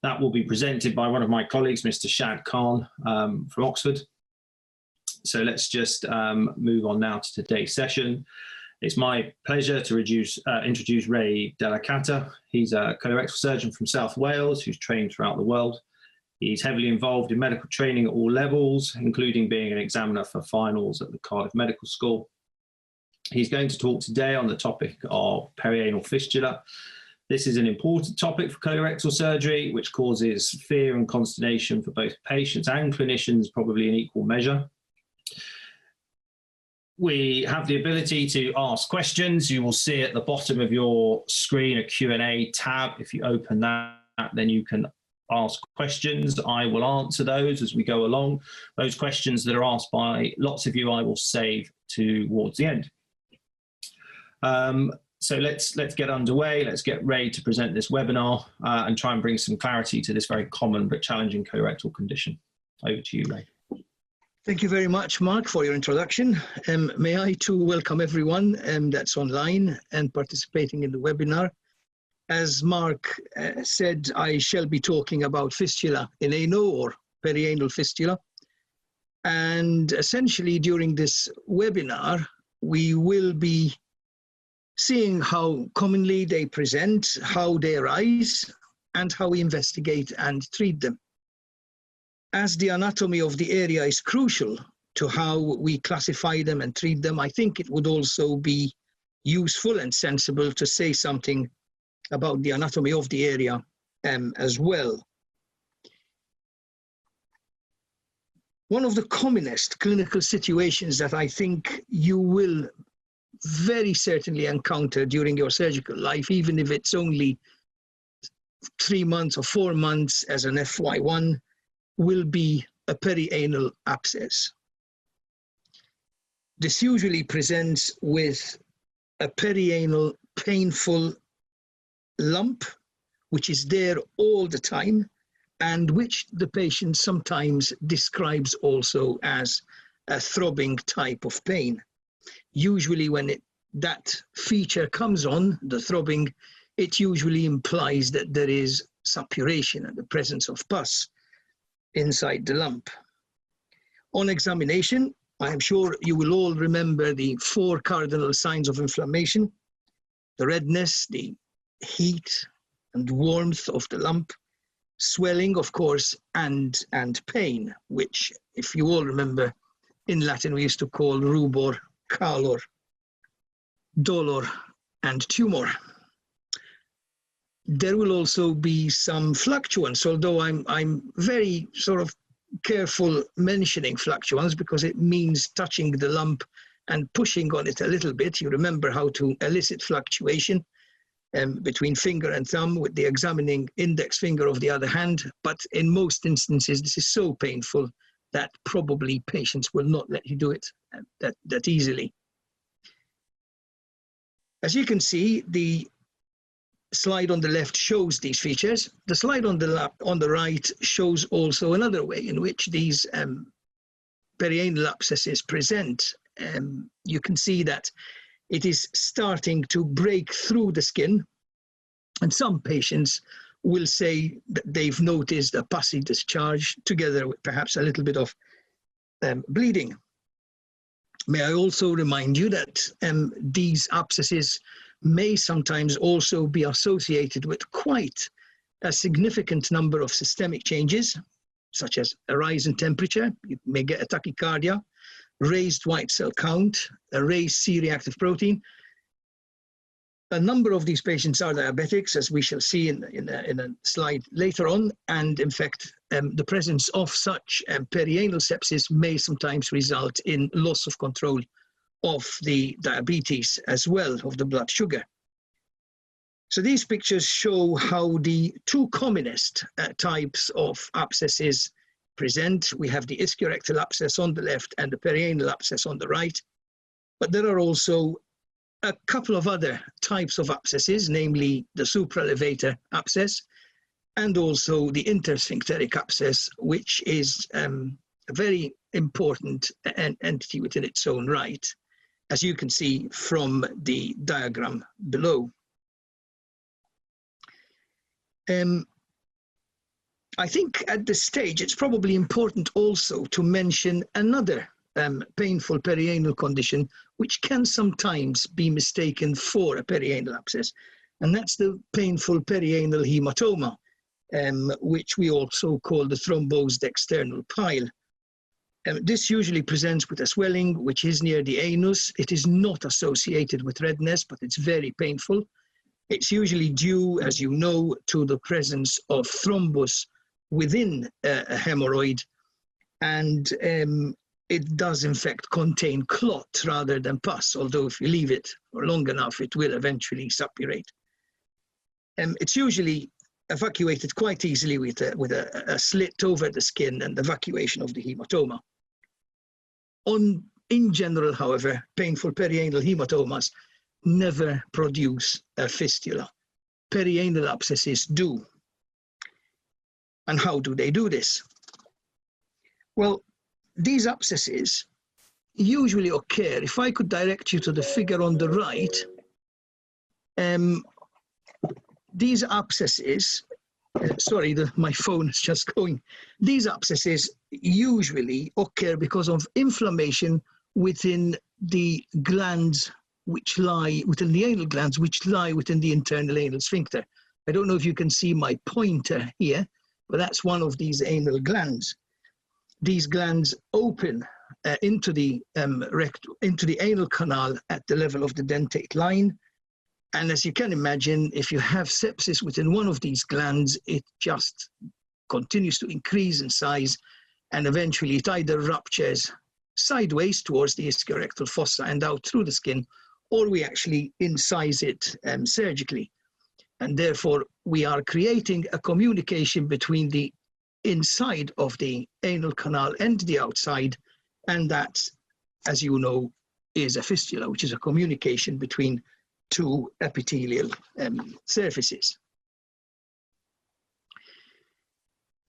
That will be presented by one of my colleagues, Mr. Shad Khan from Oxford. So let's just move on now to today's session. It's my pleasure to introduce Ray Delicata. He's a colorectal surgeon from South Wales who's trained throughout the world. He's heavily involved in medical training at all levels, including being an examiner for finals at the Cardiff Medical School. He's going to talk today on the topic of perianal fistula. This is an important topic for colorectal surgery, which causes fear and consternation for both patients and clinicians, probably in equal measure. We have the ability to ask questions. You will see at the bottom of your screen a Q&A tab. If you open that, then you can ask questions. I will answer those as we go along. Those questions that are asked by lots of you, I will save towards the end. So let's get underway. Let's get Ray to present this webinar and try and bring some clarity to this very common but challenging colorectal condition. Over to you, Ray. Thank you very much, Mark, for your introduction. May I too welcome everyone that's online and participating in the webinar. As Mark said, I shall be talking about fistula in ano or perianal fistula. And essentially during this webinar, we will be seeing how commonly they present, how they arise, and how we investigate and treat them. As the anatomy of the area is crucial to how we classify them and treat them, I think it would also be useful and sensible to say something about the anatomy of the area as well. One of the commonest clinical situations that I think you will very certainly encounter during your surgical life, even if it's only 3 months or 4 months as an FY1, will be a perianal abscess. This usually presents with a perianal painful lump, which is there all the time, and which the patient sometimes describes also as a throbbing type of pain. Usually when that feature comes on, the throbbing, it usually implies that there is suppuration and the presence of pus inside the lump. On examination, I am sure you will all remember the 4 cardinal signs of inflammation: the redness, the heat and warmth of the lump, swelling, of course, and pain, which, if you all remember, in Latin we used to call rubor, calor, dolor, and tumor. There will also be some fluctuance, although I'm very sort of careful mentioning fluctuance because it means touching the lump and pushing on it a little bit. You remember how to elicit fluctuation between finger and thumb with the examining index finger of the other hand, but in most instances this is so painful that probably patients will not let you do it that easily. As you can see, the slide on the left shows these features. The slide on the right shows also another way in which these perianal abscesses present. You can see that it is starting to break through the skin, and some patients will say that they've noticed a pussy discharge together with perhaps a little bit of bleeding. May I also remind you that these abscesses may sometimes also be associated with quite a significant number of systemic changes, such as a rise in temperature. You may get a tachycardia, raised white cell count, a raised C-reactive protein. A number of these patients are diabetics, as we shall see in a slide later on, and in fact, the presence of such perianal sepsis may sometimes result in loss of control of the diabetes as well, of the blood sugar. So these pictures show how the 2 commonest types of abscesses present. We have the ischiorectal abscess on the left and the perianal abscess on the right, but there are also a couple of other types of abscesses, namely the supraelevator abscess and also the intersphincteric abscess, which is a very important entity within its own right, as you can see from the diagram below. I think at this stage, it's probably important also to mention another painful perianal condition, which can sometimes be mistaken for a perianal abscess, and that's the painful perianal hematoma, which we also call the thrombosed external pile. This usually presents with a swelling which is near the anus. It is not associated with redness, but it's very painful. It's usually due, as you know, to the presence of thrombus within a hemorrhoid, and it does in fact contain clot rather than pus, although if you leave it for long enough, it will eventually suppurate. It's usually evacuated quite easily with a slit over the skin and evacuation of the hematoma. In general, however, painful perianal hematomas never produce a fistula. Perianal abscesses do. And how do they do this? Well, these abscesses usually occur, if I could direct you to the figure on the right, these abscesses, sorry, my phone is just going. These abscesses usually occur because of inflammation within the glands which lie, within the anal glands which lie within the internal anal sphincter. I don't know if you can see my pointer here, but that's one of these anal glands. These glands open into the anal canal at the level of the dentate line. And as you can imagine, if you have sepsis within one of these glands, it just continues to increase in size, and eventually it either ruptures sideways towards the ischiorectal fossa and out through the skin, or we actually incise it surgically. And therefore, we are creating a communication between the inside of the anal canal and the outside, and that, as you know, is a fistula, which is a communication between two epithelial surfaces.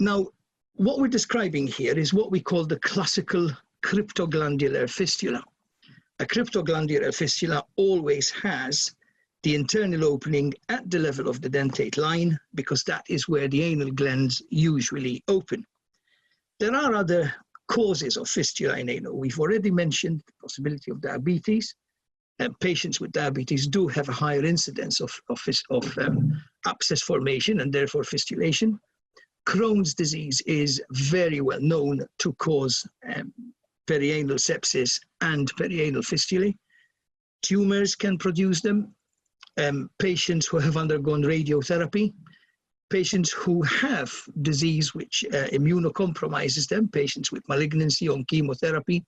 Now, what we're describing here is what we call the classical cryptoglandular fistula. A cryptoglandular fistula always has the internal opening at the level of the dentate line, because that is where the anal glands usually open. There are other causes of fistula in anal. We've already mentioned the possibility of diabetes. Patients with diabetes do have a higher incidence of abscess formation and therefore fistulation. Crohn's disease is very well known to cause perianal sepsis and perianal fistulae. Tumors can produce them. Patients who have undergone radiotherapy, patients who have disease which immunocompromises them, patients with malignancy on chemotherapy,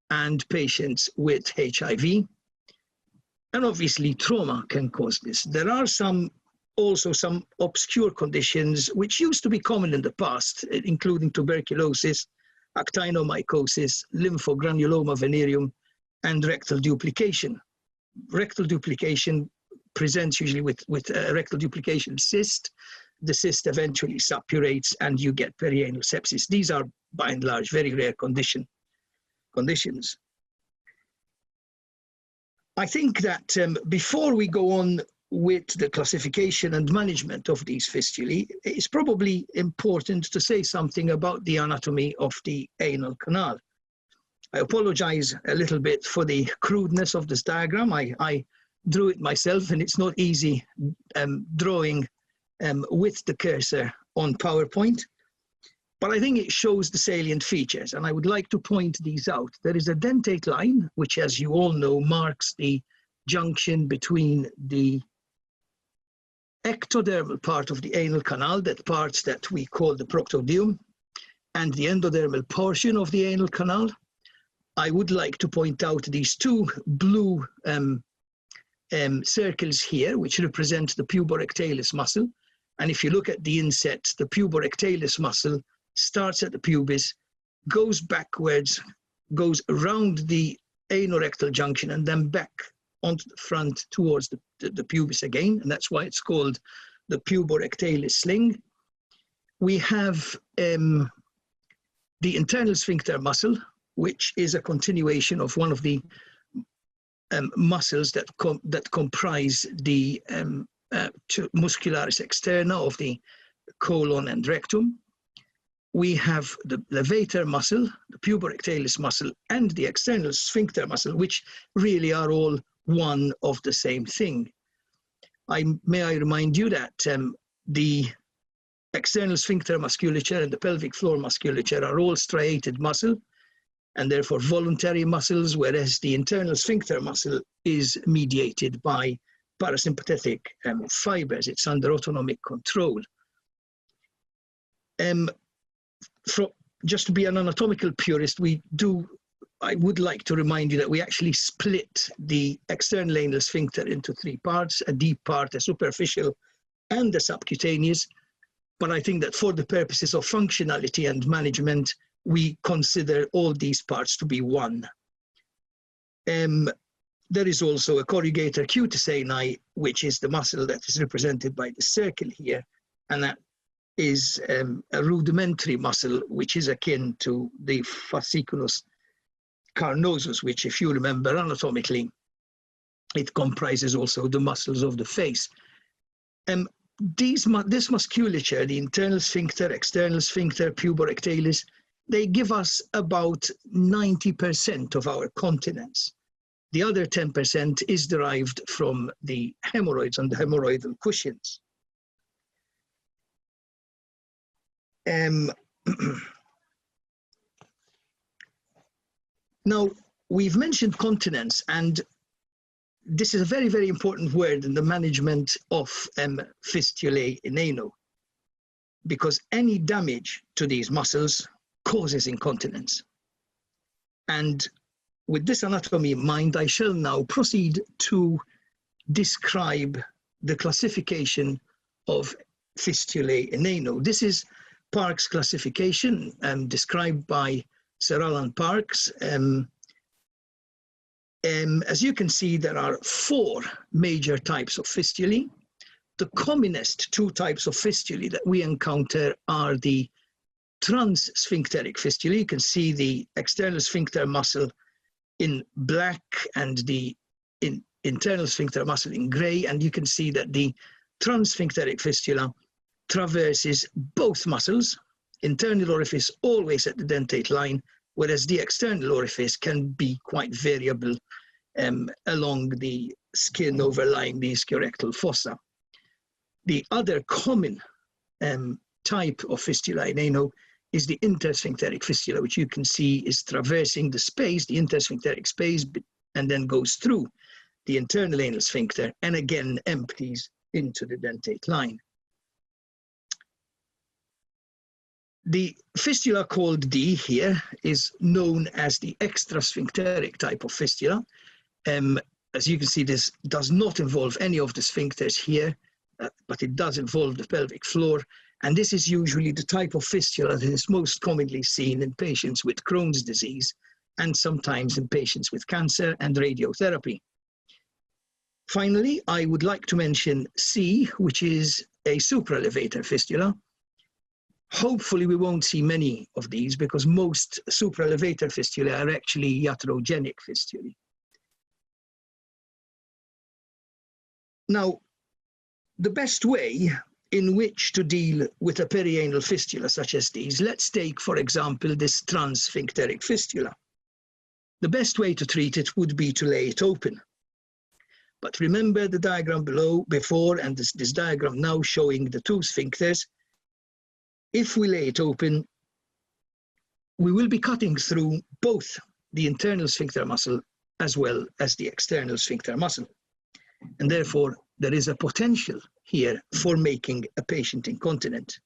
and patients with HIV. And obviously trauma can cause this. There are also some obscure conditions which used to be common in the past, including tuberculosis, actinomycosis, lymphogranuloma venereum, and rectal duplication. Rectal duplication presents usually with a rectal duplication cyst. The cyst eventually suppurates and you get perianal sepsis. These are, by and large, very rare conditions. I think that before we go on with the classification and management of these fistulae, it's probably important to say something about the anatomy of the anal canal. I apologize a little bit for the crudeness of this diagram. I drew it myself, and it's not easy drawing with the cursor on PowerPoint, but I think it shows the salient features, and I would like to point these out. There is a dentate line, which, as you all know, marks the junction between the ectodermal part of the anal canal, that part that we call the proctodeum, and the endodermal portion of the anal canal. I would like to point out these two blue circles here, which represent the puborectalis muscle. And if you look at the inset, the puborectalis muscle starts at the pubis, goes backwards, goes around the anorectal junction, and then back onto the front towards the pubis again. And that's why it's called the puborectalis sling. We have the internal sphincter muscle, which is a continuation of one of the muscles that comprise the muscularis externa of the colon and rectum. we have the levator muscle, the puborectalis muscle, and the external sphincter muscle, which really are all one of the same thing. May I remind you that the external sphincter musculature and the pelvic floor musculature are all striated muscle, and therefore voluntary muscles, whereas the internal sphincter muscle is mediated by parasympathetic fibers. It's under autonomic control. Just to be an anatomical purist, I would like to remind you that we actually split the external anal sphincter into three parts: a deep part, a superficial, and a subcutaneous. But I think that for the purposes of functionality and management, we consider all these parts to be one. There is also a corrugator cutis ani, which is the muscle that is represented by the circle here, and that is a rudimentary muscle which is akin to the fasciculus carnosus, which, if you remember anatomically, it comprises also the muscles of the face. This musculature, the internal sphincter, external sphincter, puborectalis, they give us about 90% of our continence. The other 10% is derived from the hemorrhoids and the hemorrhoidal cushions. Now, we've mentioned continence, and this is a very, very important word in the management of fistulae in ano, because any damage to these muscles causes incontinence. And with this anatomy in mind, I shall now proceed to describe the classification of fistulae in ano. This is Parkes' classification, described by Sir Alan Parkes. As you can see, there are 4 major types of fistulae. The commonest 2 types of fistulae that we encounter are the transsphincteric fistulae. You can see the external sphincter muscle in black and the internal sphincter muscle in gray, and you can see that the transsphincteric fistula traverses both muscles, internal orifice always at the dentate line, whereas the external orifice can be quite variable along the skin overlying the ischiorectal fossa. The other common type of fistula in ano is the intersphincteric fistula, which you can see is traversing the space, the intersphincteric space, and then goes through the internal anal sphincter and again empties into the dentate line. The fistula called D here is known as the extrasphincteric type of fistula. As you can see, this does not involve any of the sphincters here, but it does involve the pelvic floor. And this is usually the type of fistula that is most commonly seen in patients with Crohn's disease and sometimes in patients with cancer and radiotherapy. Finally, I would like to mention C, which is a supralevator fistula. Hopefully we won't see many of these because most supralevator fistulae are actually iatrogenic fistulae. Now, the best way in which to deal with a perianal fistula such as these, let's take, for example, this transsphincteric fistula. The best way to treat it would be to lay it open. But remember the diagram before and this diagram now showing the 2 sphincters. If we lay it open, we will be cutting through both the internal sphincter muscle as well as the external sphincter muscle. And therefore, there is a potential here for making a patient incontinent.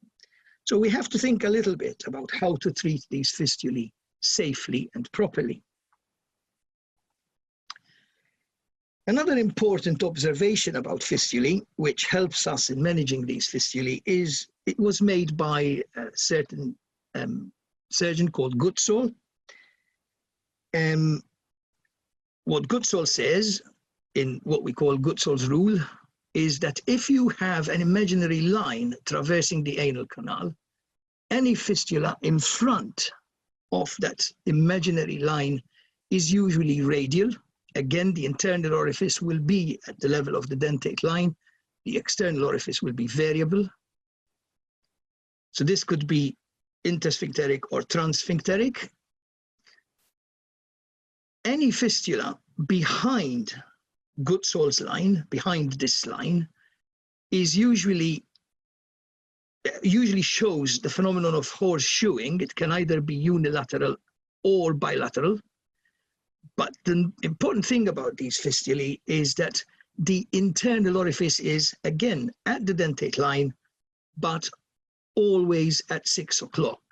So we have to think a little bit about how to treat these fistulae safely and properly. Another important observation about fistulae, which helps us in managing these fistulae, is it was made by a certain surgeon called Goodsall. What Goodsall says, in what we call Goodsall's rule, is that if you have an imaginary line traversing the anal canal, any fistula in front of that imaginary line is usually radial. Again, the internal orifice will be at the level of the dentate line. The external orifice will be variable. So this could be intersphincteric or transsphincteric. Any fistula behind Goodsall's line, behind this line, is usually shows the phenomenon of horseshoeing. It can either be unilateral or bilateral. But the important thing about these fistulae is that the internal orifice is, again, at the dentate line, but always at 6 o'clock.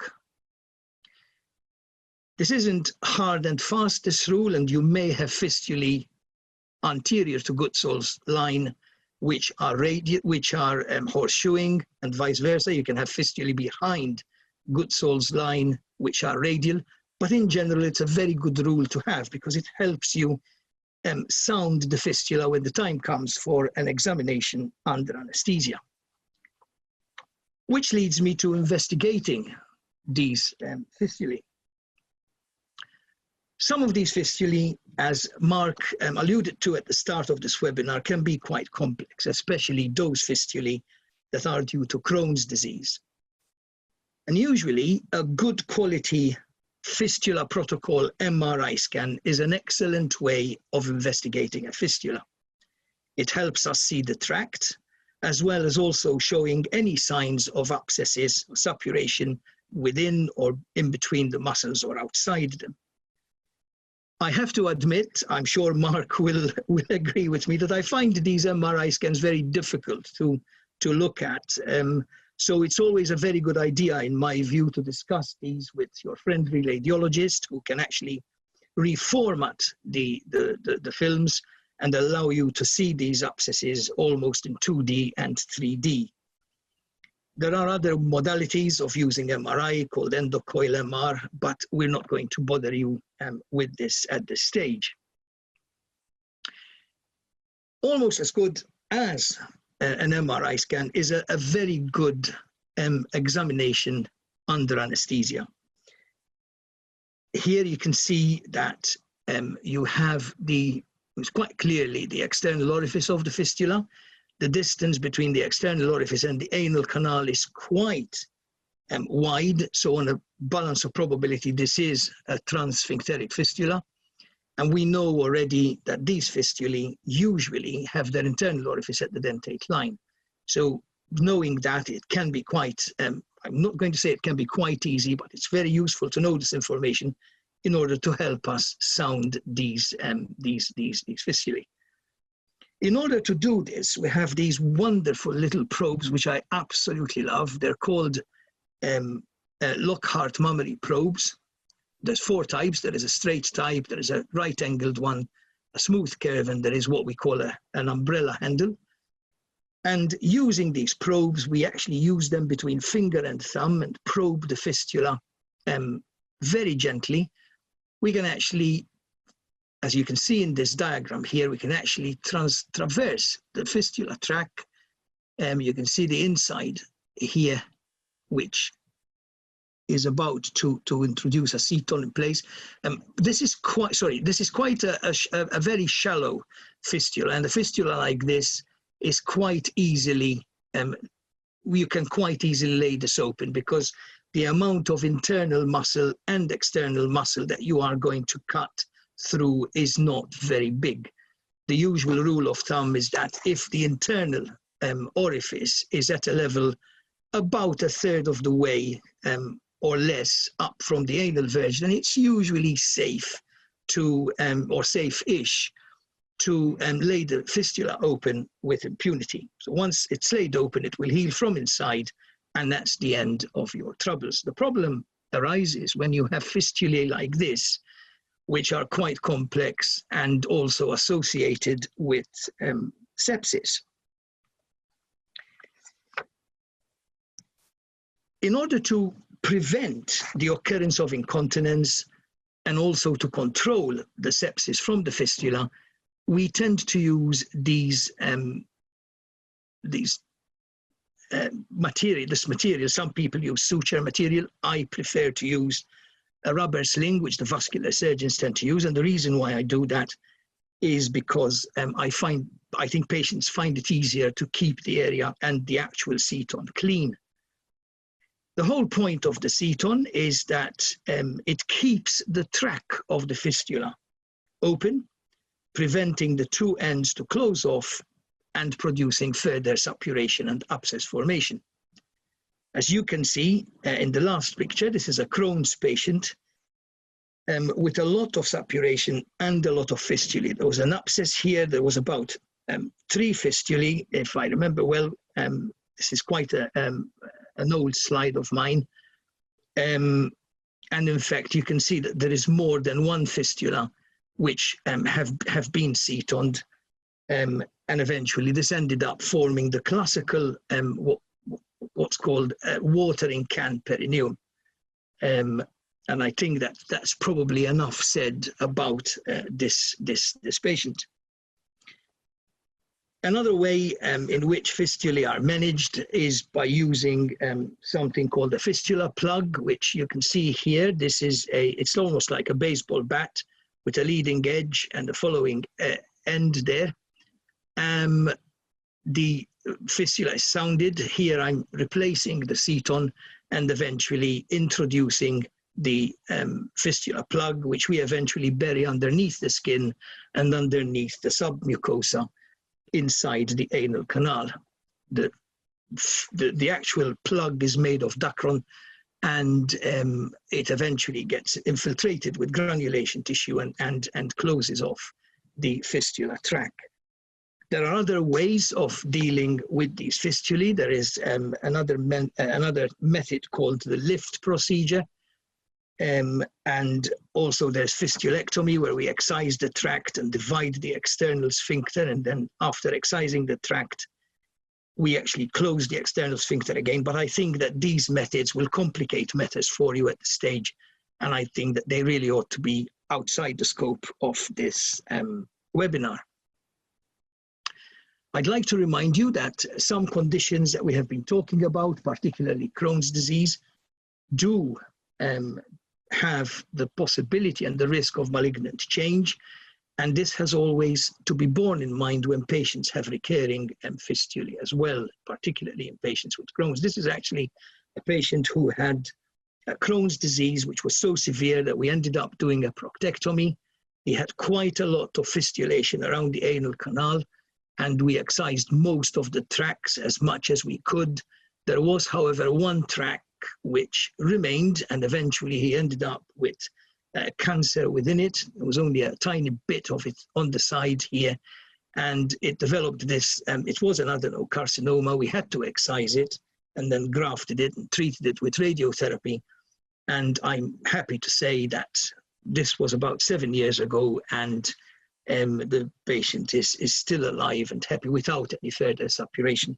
This isn't hard and fast, this rule, and you may have fistulae anterior to Goodsall's line, which are horseshoeing, and vice versa. You can have fistulae behind Goodsall's line, which are radial. But in general, it's a very good rule to have because it helps you sound the fistula when the time comes for an examination under anesthesia. Which leads me to investigating these fistulae. Some of these fistulae, as Mark alluded to at the start of this webinar, can be quite complex, especially those fistulae that are due to Crohn's disease. And usually, a good quality fistula protocol MRI scan is an excellent way of investigating a fistula. It helps us see the tract, as well as also showing any signs of abscesses, suppuration within or in between the muscles or outside them. I have to admit, I'm sure Mark will agree with me, that I find these MRI scans very difficult to look at. So it's always a very good idea, in my view, to discuss these with your friendly radiologist who can actually reformat the films and allow you to see these abscesses almost in 2D and 3D. There are other modalities of using MRI called endocoil MR, but we're not going to bother you with this at this stage. Almost as good as an MRI scan is a very good examination under anesthesia. Here you can see that you have quite clearly the external orifice of the fistula. The distance between the external orifice and the anal canal is quite wide. So on a balance of probability, this is a transsphincteric fistula. And we know already that these fistulae usually have their internal orifice at the dentate line. So knowing that, it can be quite, I'm not going to say it can be quite easy, but it's very useful to know this information in order to help us sound these fistulae. In order to do this, we have these wonderful little probes, which I absolutely love. They're called Lockhart mammary probes. There's 4 types. There is a straight type, there is a right-angled one, a smooth curve, and there is what we call an umbrella handle. And using these probes, we actually use them between finger and thumb and probe the fistula very gently. We can actually, as you can see in this diagram here, we can actually traverse the fistula tract. You can see the inside here, which is about to introduce a seton in place. This is quite a very shallow fistula, and a fistula like this is quite easily, you can quite easily lay this open because the amount of internal muscle and external muscle that you are going to cut through is not very big. The usual rule of thumb is that if the internal orifice is at a level about 1/3 of the way or less up from the anal verge, then it's usually safe to, or safe-ish, to lay the fistula open with impunity. So once it's laid open, it will heal from inside, and that's the end of your troubles. The problem arises when you have fistulae like this, which are quite complex and also associated with sepsis. In order to prevent the occurrence of incontinence and also to control the sepsis from the fistula, we tend to use this material. Some people use suture material. I prefer to use a rubber sling, which the vascular surgeons tend to use. And the reason why I do that is because I think patients find it easier to keep the area and the actual seton clean. The whole point of the seton is that it keeps the track of the fistula open, preventing the two ends to close off and producing further suppuration and abscess formation. As you can see in the last picture, this is a Crohn's patient with a lot of suppuration and a lot of fistulae. There was an abscess here. There was about 3 fistulae, if I remember well. This is quite an old slide of mine. And in fact, you can see that there is more than 1 fistula which have been setoned. And eventually this ended up forming the classical, what's called watering can perineum. And I think that that's probably enough said about this patient. Another way in which fistulae are managed is by using something called a fistula plug, which you can see here. It's almost like a baseball bat with a leading edge and a following end there. The fistula is sounded. Here I'm replacing the seton and eventually introducing the fistula plug, which we eventually bury underneath the skin and underneath the submucosa inside the anal canal. The actual plug is made of dacron, and it eventually gets infiltrated with granulation tissue and closes off the fistula track. There are other ways of dealing with these fistulae. There is another method called the lift procedure. And also there's fistulectomy, where we excise the tract and divide the external sphincter, and then after excising the tract, we actually close the external sphincter again. But I think that these methods will complicate matters for you at this stage, and I think that they really ought to be outside the scope of this webinar. I'd like to remind you that some conditions that we have been talking about, particularly Crohn's disease, do have the possibility and the risk of malignant change. And this has always to be borne in mind when patients have recurring fistulae as well, particularly in patients with Crohn's. This is actually a patient who had Crohn's disease, which was so severe that we ended up doing a proctectomy. He had quite a lot of fistulation around the anal canal, and we excised most of the tracts as much as we could. There was, however, 1 tract which remained, and eventually he ended up with cancer within it. There was only a tiny bit of it on the side here, and it developed this, it was an adenocarcinoma. We had to excise it and then grafted it and treated it with radiotherapy. And I'm happy to say that this was about 7 years ago, and the patient is still alive and happy without any further suppuration.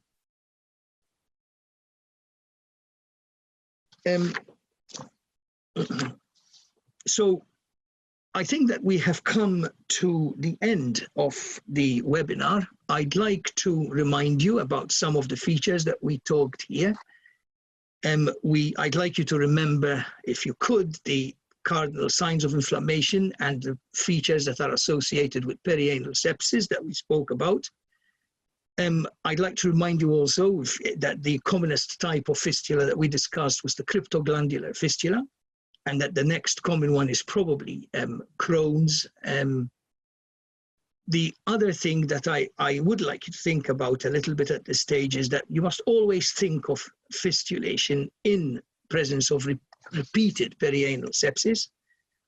So I think that we have come to the end of the webinar. I'd like to remind you about some of the features that we talked here. I'd like you to remember, if you could, the cardinal signs of inflammation and the features that are associated with perianal sepsis that we spoke about. I'd like to remind you also that the commonest type of fistula that we discussed was the cryptoglandular fistula, and that the next common one is probably Crohn's. The other thing that I would like you to think about a little bit at this stage is that you must always think of fistulation in presence of repeated perianal sepsis.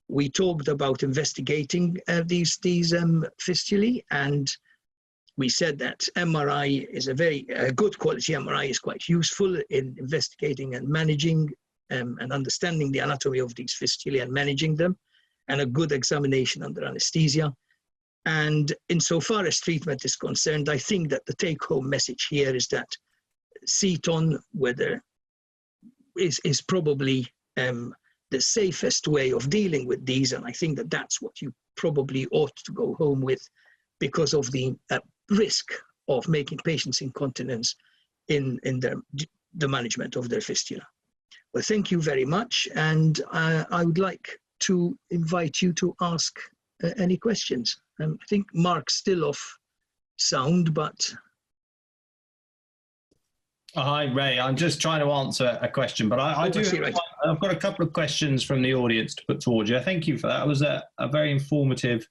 We talked about investigating these fistulae, and we said that MRI is a very good quality MRI is quite useful in investigating and managing and understanding the anatomy of these fistulae and managing them, and a good examination under anesthesia. And insofar as treatment is concerned, I think that the take-home message here is that seton is probably the safest way of dealing with these, and I think that that's what you probably ought to go home with, because of the risk of making patients incontinent in the management of their fistula. Well, thank you very much, and I would like to invite you to ask any questions. I think Mark's still off sound, but Hi, Ray. I'm just trying to answer a question, but I've got a couple of questions from the audience to put towards you. Thank you for that. It was a very informative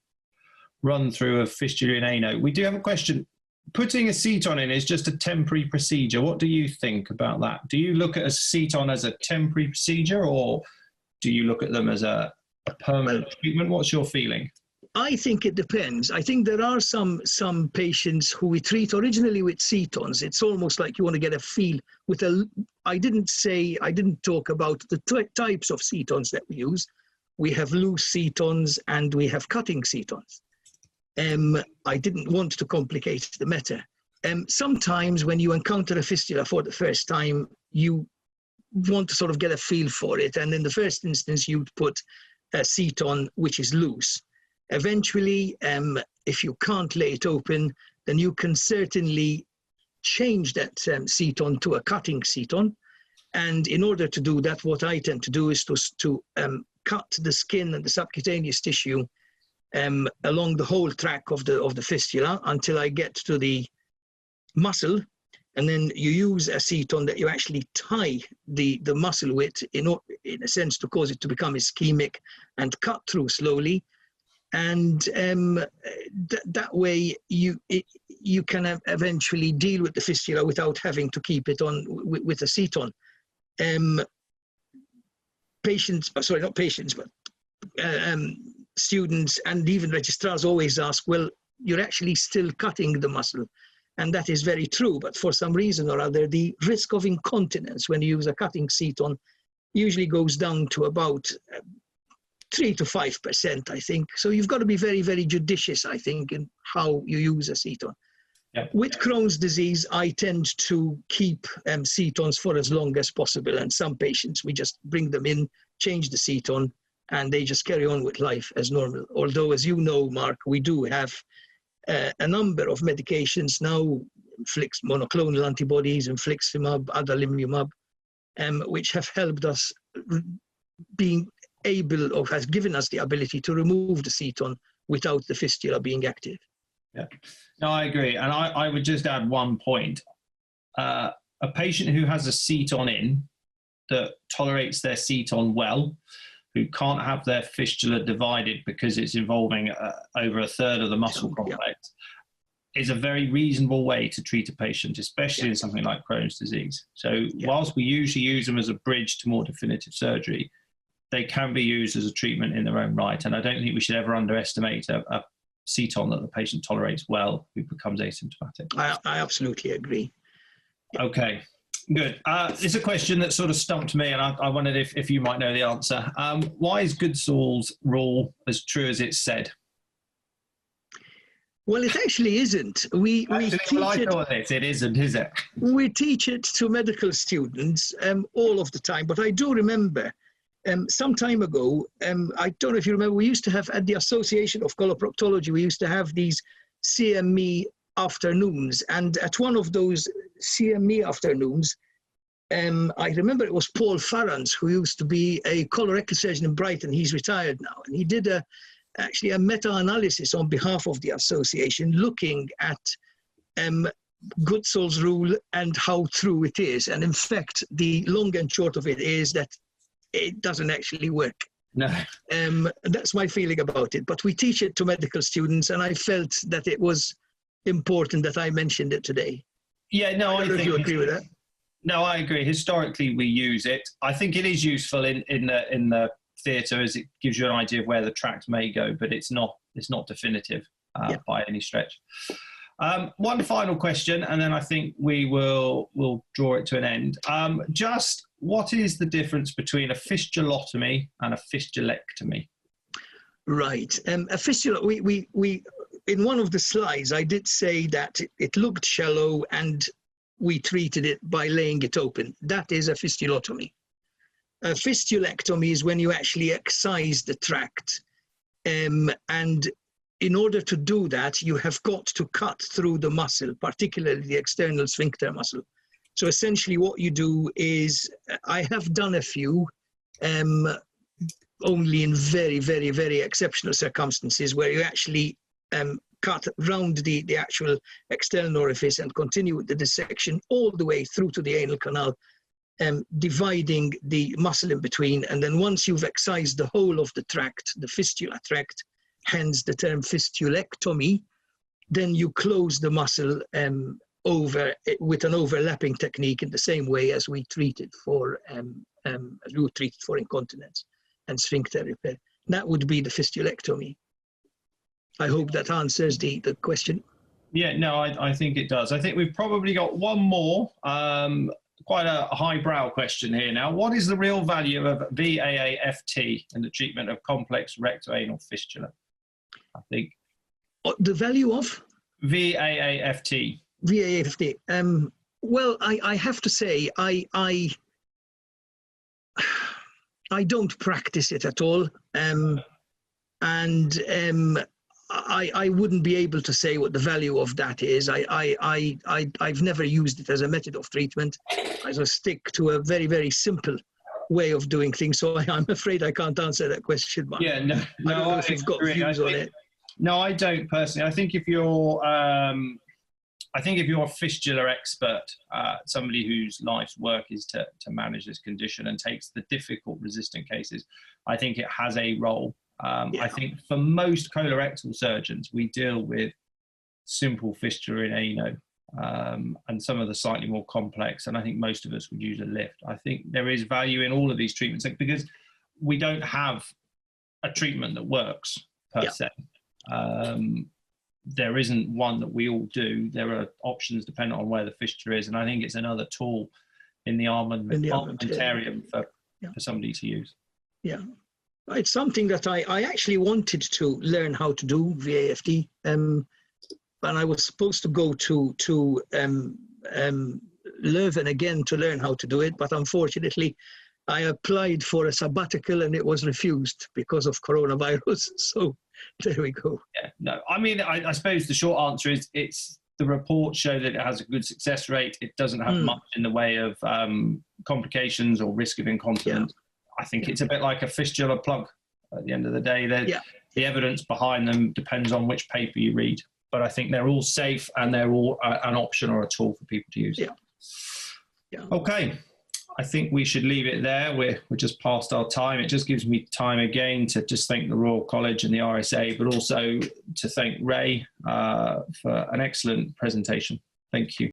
run through of fistula in ano. We do have a question. Putting a seton in is just a temporary procedure. What do you think about that? Do you look at a seton as a temporary procedure, or do you look at them as a permanent treatment? What's your feeling? I think it depends. I think there are some patients who we treat originally with setons. It's almost like you want to get a feel with a. I didn't talk about the types of setons that we use. We have loose setons and we have cutting setons. I didn't want to complicate the matter. Sometimes when you encounter a fistula for the first time, you want to sort of get a feel for it. And in the first instance, you'd put a seton which is loose. Eventually, if you can't lay it open, then you can certainly change that seton to a cutting seton. And in order to do that, what I tend to do is to cut the skin and the subcutaneous tissue along the whole track of the fistula until I get to the muscle. And then you use a seton that you actually tie the muscle with in a sense to cause it to become ischemic and cut through slowly. And that way you can eventually deal with the fistula without having to keep it on with a seton. Students and even registrars always ask, well, you're actually still cutting the muscle. And that is very true, but for some reason or other, the risk of incontinence when you use a cutting seton usually goes down to about 3 to 5%, I think. So you've got to be very, very judicious, I think, in how you use a seton. Yeah. With Crohn's disease, I tend to keep setons for as long as possible. And some patients, we just bring them in, change the seton, and they just carry on with life as normal. Although, as you know, Mark, we do have a number of medications now, monoclonal antibodies, infliximab, adalimumab, which have helped us being able, or has given us the ability to remove the seton without the fistula being active. Yeah, no, I agree. And I would just add one point. A patient who has a seton in that tolerates their seton well, who can't have their fistula divided because it's involving over a third of the muscle complex, is a very reasonable way to treat a patient, especially in something like Crohn's disease. So whilst we usually use them as a bridge to more definitive surgery, they can be used as a treatment in their own right. And I don't think we should ever underestimate a seton that the patient tolerates well who becomes asymptomatic. I absolutely agree. Okay, good. It's a question that sort of stumped me, and I wondered if you might know the answer. Why is Goodsall's rule as true as it's said? Well, it actually isn't. We teach it. It isn't, is it? We teach it to medical students all of the time, but I do remember some time ago, I don't know if you remember, we used to have at the Association of Coloproctology, we used to have these CME afternoons. And at one of those CME afternoons, I remember it was Paul Farrans, who used to be a colorectal surgeon in Brighton. He's retired now. And he did actually a meta-analysis on behalf of the association looking at Goodsall's rule and how true it is. And in fact, the long and short of it is that it doesn't actually work. No. That's my feeling about it. But we teach it to medical students, and I felt that it was important that I mentioned it today. Yeah, no, I think you agree with that. No, I agree. Historically, we use it. I think it is useful in the theatre as it gives you an idea of where the tract may go, but it's not definitive by any stretch. One final question, and then I think we'll draw it to an end. Just what is the difference between a fistulotomy and a fistulectomy? Right. A fistula, we in one of the slides, I did say that it looked shallow and we treated it by laying it open. That is a fistulotomy. A fistulectomy is when you actually excise the tract. And in order to do that, you have got to cut through the muscle, particularly the external sphincter muscle. So essentially what you do is, I have done a few, only in very, very, very exceptional circumstances where you actually cut round the actual external orifice and continue with the dissection all the way through to the anal canal, dividing the muscle in between. And then once you've excised the whole of the tract, the fistula tract, hence the term fistulectomy, then you close the muscle over with an overlapping technique in the same way as we treated for incontinence and sphincter repair. That would be the fistulectomy. I hope that answers the question. Yeah, no, I think it does. I think we've probably got one more, quite a highbrow question here now. What is the real value of VAAFT in the treatment of complex rectoanal fistula? I think. The value of? VAAFT. VAAFT. Well, I have to say, I don't practice it at all. I wouldn't be able to say what the value of that is. I've never used it as a method of treatment. I just stick to a very, very simple way of doing things. So I'm afraid I can't answer that question. Mark. Yeah, no, I don't know if you've got views on it. No, I don't personally. I think if you're a fistula expert, somebody whose life's work is to manage this condition and takes the difficult resistant cases, I think it has a role. I think for most colorectal surgeons, we deal with simple fistula in ano, and some of the slightly more complex, and I think most of us would use a lift. I think there is value in all of these treatments because we don't have a treatment that works per se. There isn't one that we all do. There are options depending on where the fistula is, and I think it's another tool in the armamentarium for somebody to use. Yeah. It's something that I actually wanted to learn how to do, VAFT, and I was supposed to go to Leuven again to learn how to do it, but unfortunately I applied for a sabbatical and it was refused because of coronavirus. So there we go. Yeah, no, I mean, I suppose the short answer is the reports show that it has a good success rate. It doesn't have much in the way of complications or risk of incontinence. I think it's a bit like a fistula plug. At the end of the day, the evidence behind them depends on which paper you read. But I think they're all safe and they're all an option or a tool for people to use. Okay, I think we should leave it there. We're just past our time. It just gives me time again to just thank the Royal College and the RSA, but also to thank Ray for an excellent presentation. Thank you.